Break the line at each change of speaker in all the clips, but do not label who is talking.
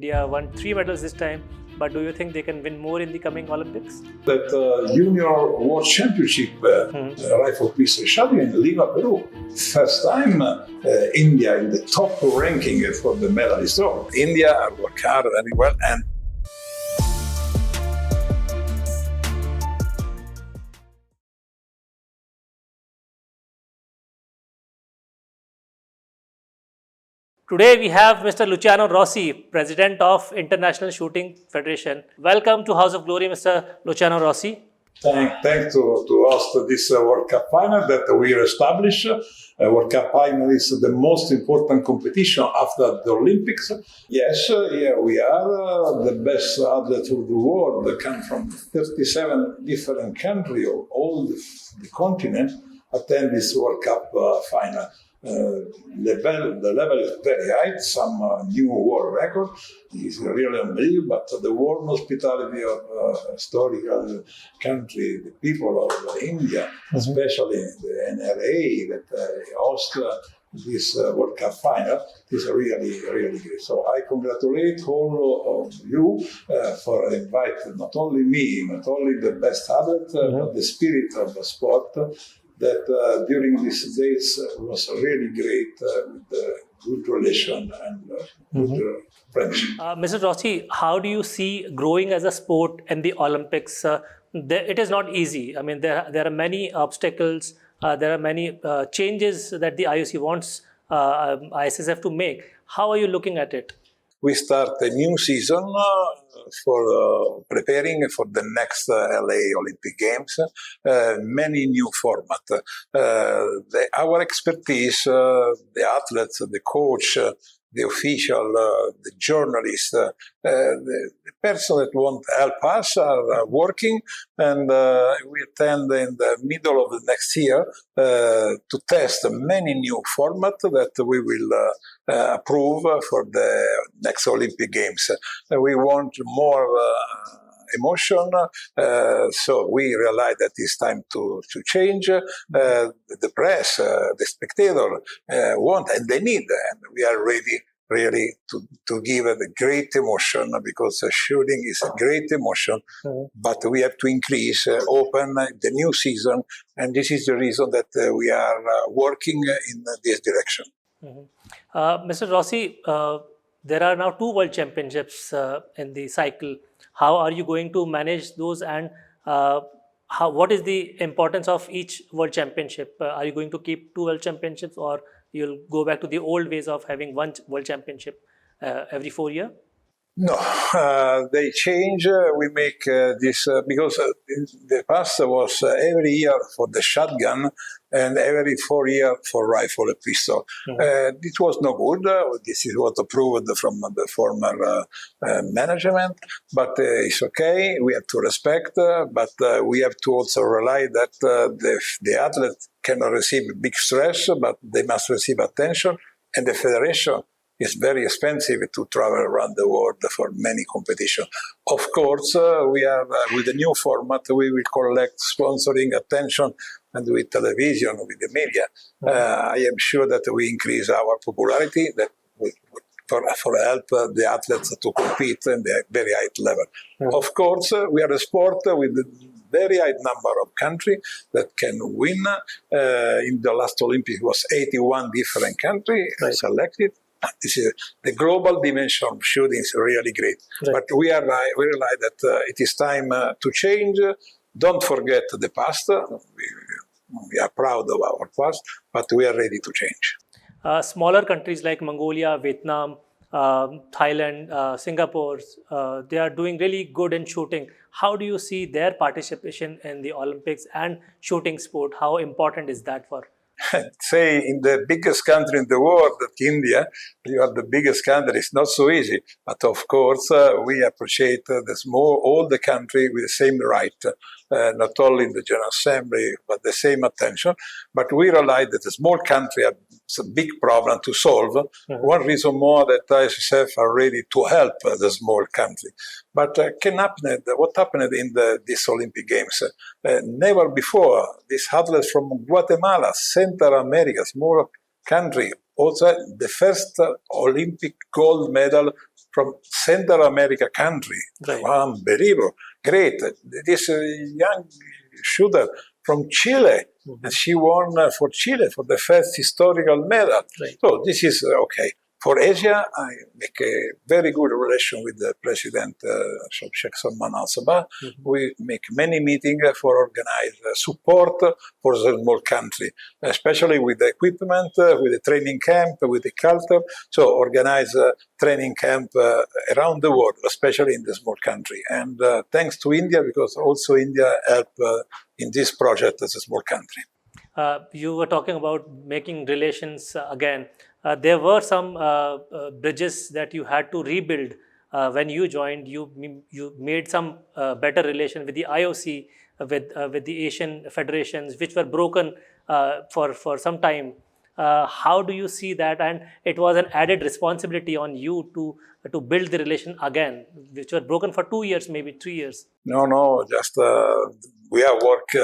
India won 3 medals this time, but do you think they can win more in the coming Olympics?
That Junior World Championship rifle pistol shot in Lima, Peru. First time India in the top ranking for the medalist. So India work hard very well, and
Today we have Mr. Luciano Rossi, President of International Shooting Federation. Welcome to House of Glory, Mr. Luciano Rossi.
Thanks to host this World Cup final that we established. World Cup final is the most important competition after the Olympics. Yes, here we are the best athletes of the world. They come from 37 different countries, all the continent, attend this World Cup final. The level is very high, some new world record is really unbelievable, but the warm hospitality of historical country, the people of India, especially the NRA that host this World Cup final, is really, really great. So I congratulate all of you for inviting not only me, not only the best athlete, but the spirit of the sport that during these days was really great with good relation and good friendship.
Mr. Rossi, how do you see growing as a sport in the Olympics? It is not easy. I mean, there are many obstacles. There are many changes that the IOC wants ISSF to make. How are you looking at it?
We start a new season for preparing for the next LA Olympic Games. Many new formats. Our expertise, the athletes, the coach, the official, the journalist, the person that want to help us are working, and we attend in the middle of the next year to test many new formats that we will approve for the next Olympic Games. We want more emotion, so we realize that it's time to change. The press, the spectator want and they need, and we are ready really to give it a great emotion, because shooting is a great emotion, but we have to increase, open the new season, and this is the reason that we are working in this direction.
Mr. Rossi, there are now 2 World Championships in the cycle. How are you going to manage those, and what is the importance of each World Championship? Are you going to keep 2 World Championships, or you'll go back to the old ways of having 1 World Championship every 4 years?
No, they change. We make this because in the past was every year for the shotgun and every 4 years for rifle and pistol. This was no good. This is what approved from the former management, but it's okay. We have to respect, but we have to also realize that the athlete cannot receive big stress, but they must receive attention, and the federation it's very expensive to travel around the world for many competitions. Of course, we are with the new format. We will collect sponsoring, attention, and with television, with the media. I am sure that we increase our popularity. That for help the athletes to compete in the very high level. Of course, we are a sport with a very high number of countries that can win. In the last Olympics, was 81 different countries selected. This is the global dimension of shooting is really great, but we realize that it is time to change. Don't forget the past. We are proud of our past, but we are ready to change.
Smaller countries like Mongolia, Vietnam, Thailand, Singapore, they are doing really good in shooting. How do you see their participation in the Olympics and shooting sport? How important is that for?
Say in the biggest country in the world, India, you are the biggest country. It's not so easy, but of course we appreciate all the country with the same right, not only in the General Assembly, but the same attention. But we realize that a small country has a big problem to solve. One reason more that ISSF are ready to help the small country. But what happened in these Olympic Games? Never before, these athletes from Guatemala, Central America, small country, also the first Olympic gold medal from Central America country.
Right.
Unbelievable. Great. This young shooter from Chile, and she won for Chile for the first historical medal.
Right.
So this is okay. For Asia, I make a very good relation with the President Sheikh Salman Al-Sabah. We make many meetings for organize support for the small country, especially with the equipment, with the training camp, with the culture. So organize a training camp around the world, especially in the small country. And thanks to India, because also India helped in this project as a small country.
You were talking about making relations again. There were some bridges that you had to rebuild when you joined. You made some better relation with the IOC, with the Asian federations, which were broken for some time. How do you see that? And it was an added responsibility on you to build the relation again, which were broken for 2 years, maybe 3 years.
No, just we have worked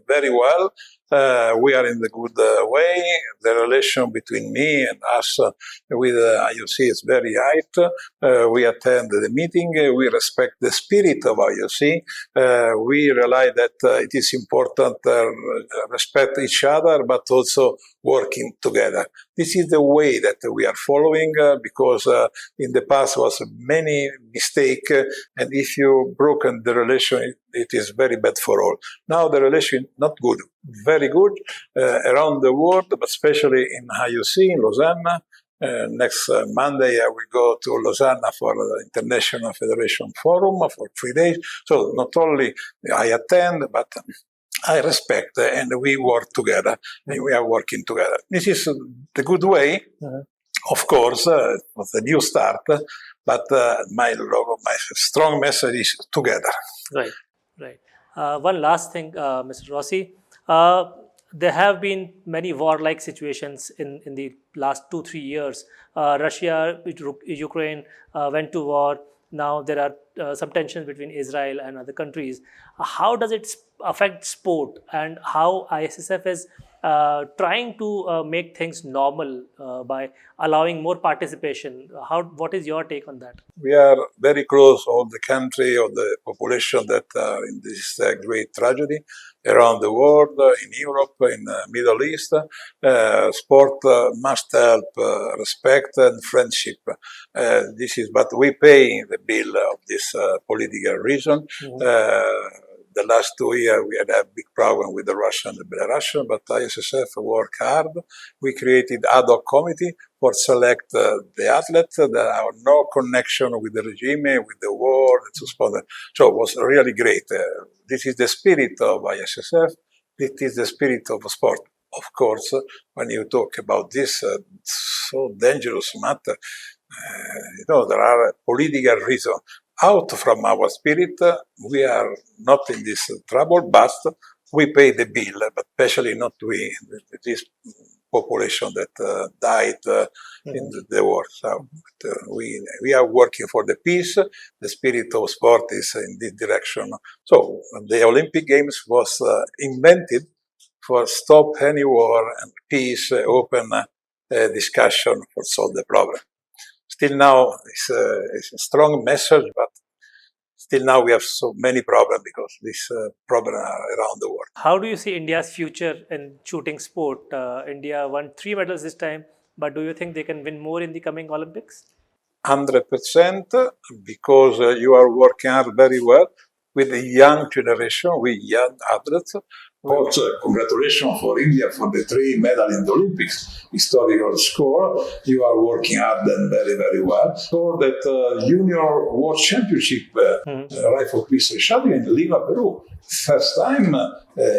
very well. We are in the good way. The relation between me and us with IOC is very high. We attend the meeting. We respect the spirit of IOC. We realize that it is important respect each other, but also working together. This is the way that we are following because in the past was many mistake, and if you broken the relation, it is very bad for all. Now the relation not good, very good around the world, but especially in IOC in Lausanne. Next Monday I will go to Lausanne for the International Federation Forum for 3 days. So not only I attend, but I respect and we work together. And we are working together. This is the good way. Of course, it was a new start, but my strong message is together.
Right. One last thing, Mr. Rossi. There have been many warlike situations in the last 2-3 years. Russia, Ukraine went to war. Now there are some tensions between Israel and other countries. How does it affect sport, and how ISSF is trying to make things normal by allowing more participation? What is your take on that?
We are very close all the country, or the population that are in this great tragedy around the world, in Europe, in the Middle East. Sport must help respect and friendship. But we pay the bill of this political reason. The last 2 years we had a big problem with the Russian and the Belarusian, but ISSF worked hard. We created ad hoc committee for select the athletes that have no connection with the regime, with the war, and suspended. So it was really great. This is the spirit of ISSF. It is the spirit of sport. Of course, when you talk about this so dangerous matter, there are political reasons. Out from our spirit, we are not in this trouble, but we pay the bill, but especially not we, this population that died in the war. So we are working for the peace. The spirit of sport is in this direction. So the Olympic Games was invented for stop any war and peace, open discussion for solve the problem. Still now, it's a strong message, but still now we have so many problems because these problems are around the world.
How do you see India's future in shooting sport? India won 3 medals this time, but do you think they can win more in the coming Olympics?
100%, because you are working hard very well with the young generation, with young athletes. Also, congratulations for India for the 3 medals in the Olympics. Historical score. You are working hard and very, very well. So that Junior World Championship, Rifle Pistol Shooting in Lima, Peru. First time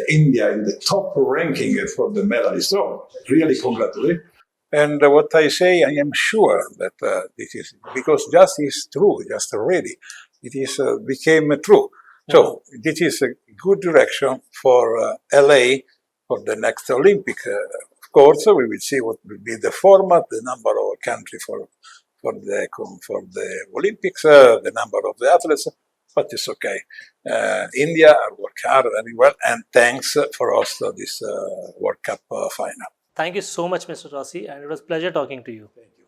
India in the top ranking for the medalists. So, really congratulations. And what I say, I am sure that this is, because just is true, just already. It is became true. So this is a good direction for LA for the next Olympic. Of course, we will see what will be the format, the number of countries for the Olympics, the number of the athletes, but it's okay. India are working hard very well, and thanks for us this World Cup final.
Thank you so much, Mr. Rossi, and it was a pleasure talking to you.
Thank you.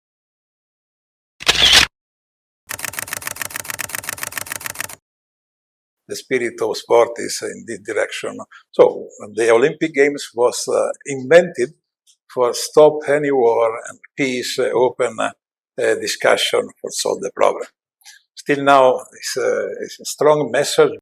the spirit of sport is in this direction. So the Olympic Games was invented for stop any war and peace, open discussion for solve the problem. Still now, it's a strong message